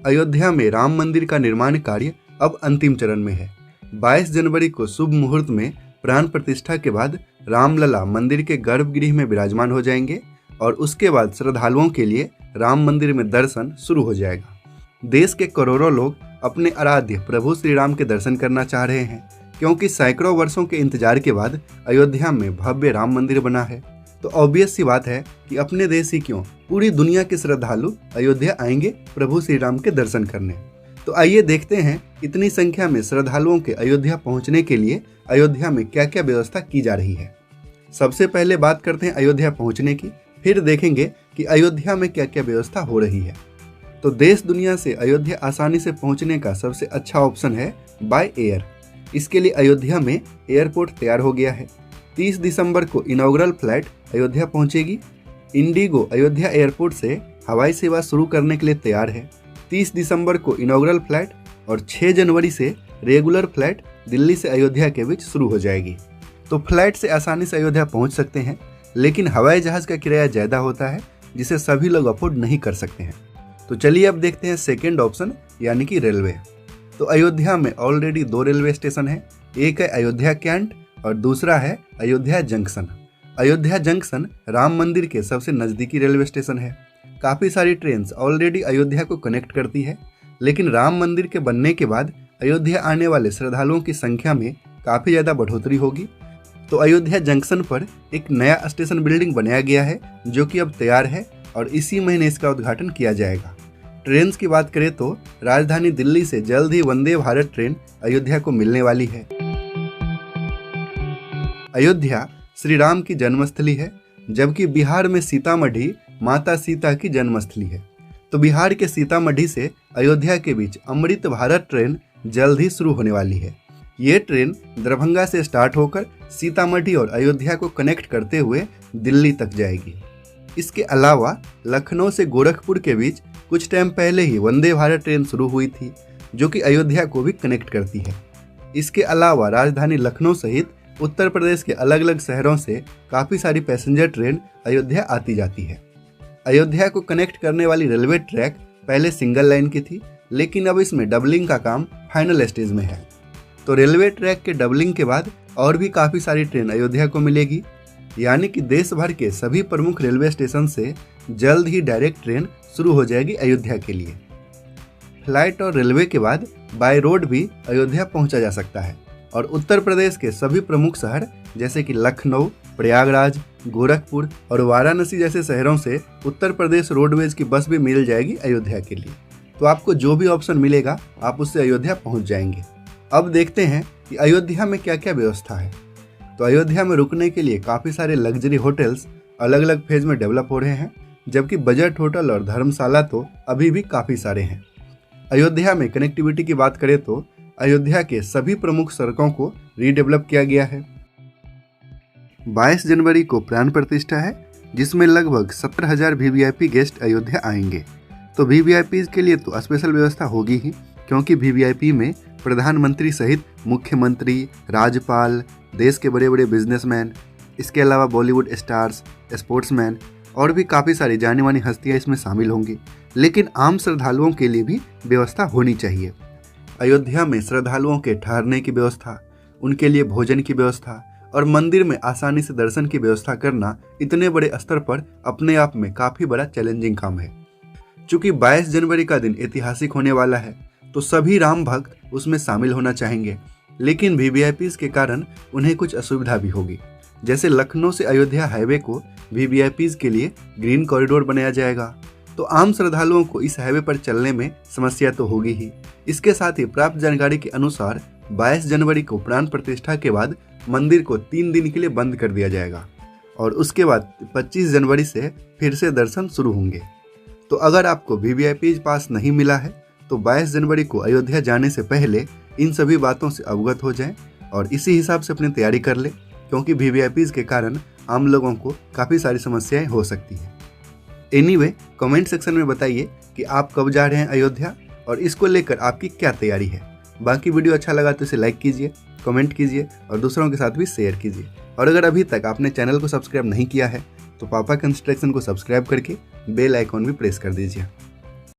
अयोध्या में राम मंदिर का निर्माण कार्य अब अंतिम चरण में है। 22 जनवरी को शुभ मुहूर्त में प्राण प्रतिष्ठा के बाद रामलला मंदिर के गर्भगृह में विराजमान हो जाएंगे और उसके बाद श्रद्धालुओं के लिए राम मंदिर में दर्शन शुरू हो जाएगा। देश के करोड़ों लोग अपने आराध्य प्रभु श्री राम के दर्शन करना चाह रहे हैं, क्योंकि सैकड़ों वर्षों के इंतजार के बाद अयोध्या में भव्य राम मंदिर बना है। तो ऑब्वियस सी बात है कि अपने देश ही क्यों, पूरी दुनिया के श्रद्धालु अयोध्या आएंगे प्रभु श्री राम के दर्शन करने। तो आइए देखते हैं इतनी संख्या में श्रद्धालुओं के अयोध्या पहुंचने के लिए अयोध्या में क्या क्या व्यवस्था की जा रही है। सबसे पहले बात करते हैं अयोध्या पहुंचने की, फिर देखेंगे कि अयोध्या में क्या क्या व्यवस्था हो रही है। तो देश दुनिया से अयोध्या आसानी से पहुंचने का सबसे अच्छा ऑप्शन है बाय एयर। इसके लिए अयोध्या में एयरपोर्ट तैयार हो गया है। 30 दिसंबर को इनॉग्रल फ्लाइट अयोध्या पहुंचेगी। इंडिगो अयोध्या एयरपोर्ट से हवाई सेवा शुरू करने के लिए तैयार है। 30 दिसंबर को इनॉग्रल फ्लाइट और 6 जनवरी से रेगुलर फ्लाइट दिल्ली से अयोध्या के बीच शुरू हो जाएगी। तो फ्लाइट से आसानी से अयोध्या पहुंच सकते हैं, लेकिन हवाई जहाज का किराया ज़्यादा होता है जिसे सभी लोग अफोर्ड नहीं कर सकते हैं। तो चलिए अब देखते हैं सेकेंड ऑप्शन यानी कि रेलवे। तो अयोध्या में ऑलरेडी 2 रेलवे स्टेशन है, एक है अयोध्या कैंट और दूसरा है अयोध्या जंक्शन। अयोध्या जंक्शन राम मंदिर के सबसे नज़दीकी रेलवे स्टेशन है। काफ़ी सारी ट्रेन्स ऑलरेडी अयोध्या को कनेक्ट करती है, लेकिन राम मंदिर के बनने के बाद अयोध्या आने वाले श्रद्धालुओं की संख्या में काफ़ी ज़्यादा बढ़ोतरी होगी। तो अयोध्या जंक्शन पर एक नया स्टेशन बिल्डिंग बनाया गया है जो कि अब तैयार है और इसी महीने इसका उद्घाटन किया जाएगा। ट्रेन की बात करें तो राजधानी दिल्ली से जल्द ही वंदे भारत ट्रेन अयोध्या को मिलने वाली है। अयोध्या श्री राम की जन्मस्थली है, जबकि बिहार में सीतामढ़ी माता सीता की जन्मस्थली है। तो बिहार के सीतामढ़ी से अयोध्या के बीच अमृत भारत ट्रेन जल्द ही शुरू होने वाली है। ये ट्रेन दरभंगा से स्टार्ट होकर सीतामढ़ी और अयोध्या को कनेक्ट करते हुए दिल्ली तक जाएगी। इसके अलावा लखनऊ से गोरखपुर के बीच कुछ टाइम पहले ही वंदे भारत ट्रेन शुरू हुई थी, जो कि अयोध्या को भी कनेक्ट करती है। इसके अलावा राजधानी लखनऊ सहित उत्तर प्रदेश के अलग अलग शहरों से काफ़ी सारी पैसेंजर ट्रेन अयोध्या आती जाती है। अयोध्या को कनेक्ट करने वाली रेलवे ट्रैक पहले सिंगल लाइन की थी, लेकिन अब इसमें डबलिंग का काम फाइनल स्टेज में है। तो रेलवे ट्रैक के डबलिंग के बाद और भी काफ़ी सारी ट्रेन अयोध्या को मिलेगी, यानी कि देश भर के सभी प्रमुख रेलवे स्टेशन से जल्द ही डायरेक्ट ट्रेन शुरू हो जाएगी अयोध्या के लिए। फ्लाइट और रेलवे के बाद बाय रोड भी अयोध्या पहुंचा जा सकता है और उत्तर प्रदेश के सभी प्रमुख शहर जैसे कि लखनऊ, प्रयागराज, गोरखपुर और वाराणसी जैसे शहरों से उत्तर प्रदेश रोडवेज की बस भी मिल जाएगी अयोध्या के लिए। तो आपको जो भी ऑप्शन मिलेगा आप उससे अयोध्या पहुंच जाएंगे। अब देखते हैं कि अयोध्या में क्या क्या व्यवस्था है। तो अयोध्या में रुकने के लिए काफ़ी सारे लग्जरी होटल्स अलग अलग फेज में डेवलप हो रहे हैं, जबकि बजट होटल और धर्मशाला तो अभी भी काफ़ी सारे हैं। अयोध्या में कनेक्टिविटी की बात करें तो अयोध्या के सभी प्रमुख सड़कों को रीडेवलप किया गया है। 22 जनवरी को प्राण प्रतिष्ठा है, जिसमें लगभग 17,000 वीवीआईपी गेस्ट अयोध्या आएंगे। तो वीवीआईपी के लिए तो स्पेशल व्यवस्था होगी ही, क्योंकि वीवीआईपी में प्रधानमंत्री सहित मुख्यमंत्री, राज्यपाल, देश के बड़े बड़े बिजनेसमैन, इसके अलावा बॉलीवुड स्टार्स, स्पोर्ट्समैन और भी काफ़ी सारी जानी मानी हस्तियाँ इसमें शामिल होंगी। लेकिन आम श्रद्धालुओं के लिए भी व्यवस्था होनी चाहिए। अयोध्या में श्रद्धालुओं के ठहरने की व्यवस्था, उनके लिए भोजन की व्यवस्था और मंदिर में आसानी से दर्शन की व्यवस्था करना इतने बड़े स्तर पर अपने आप में काफ़ी बड़ा चैलेंजिंग काम है। चूँकि 22 जनवरी का दिन ऐतिहासिक होने वाला है, तो सभी राम भक्त उसमें शामिल होना चाहेंगे, लेकिन वीवीआईपीज़ के कारण उन्हें कुछ असुविधा भी होगी। जैसे लखनऊ से अयोध्या हाईवे को वीवीआईपीज़ के लिए ग्रीन कॉरिडोर बनाया जाएगा, तो आम श्रद्धालुओं को इस हाईवे पर चलने में समस्या तो होगी ही। इसके साथ ही प्राप्त जानकारी के अनुसार 22 जनवरी को प्राण प्रतिष्ठा के बाद मंदिर को 3 दिन के लिए बंद कर दिया जाएगा और उसके बाद 25 जनवरी से फिर से दर्शन शुरू होंगे। तो अगर आपको वीवीआईपी पास नहीं मिला है तो 22 जनवरी को अयोध्या जाने से पहले इन सभी बातों से अवगत हो जाएं और इसी हिसाब से अपनी तैयारी कर लें, क्योंकि वीवीआईपीज़ के कारण आम लोगों को काफ़ी सारी समस्याएं हो सकती हैं। एनीवे, कमेंट सेक्शन में बताइए कि आप कब जा रहे हैं अयोध्या और इसको लेकर आपकी क्या तैयारी है। बाकी वीडियो अच्छा लगा तो इसे लाइक कीजिए, कमेंट कीजिए और दूसरों के साथ भी शेयर कीजिए। और अगर अभी तक आपने चैनल को सब्सक्राइब नहीं किया है तो पापा कंस्ट्रक्शन को सब्सक्राइब करके बेल आइकॉन भी प्रेस कर दीजिए।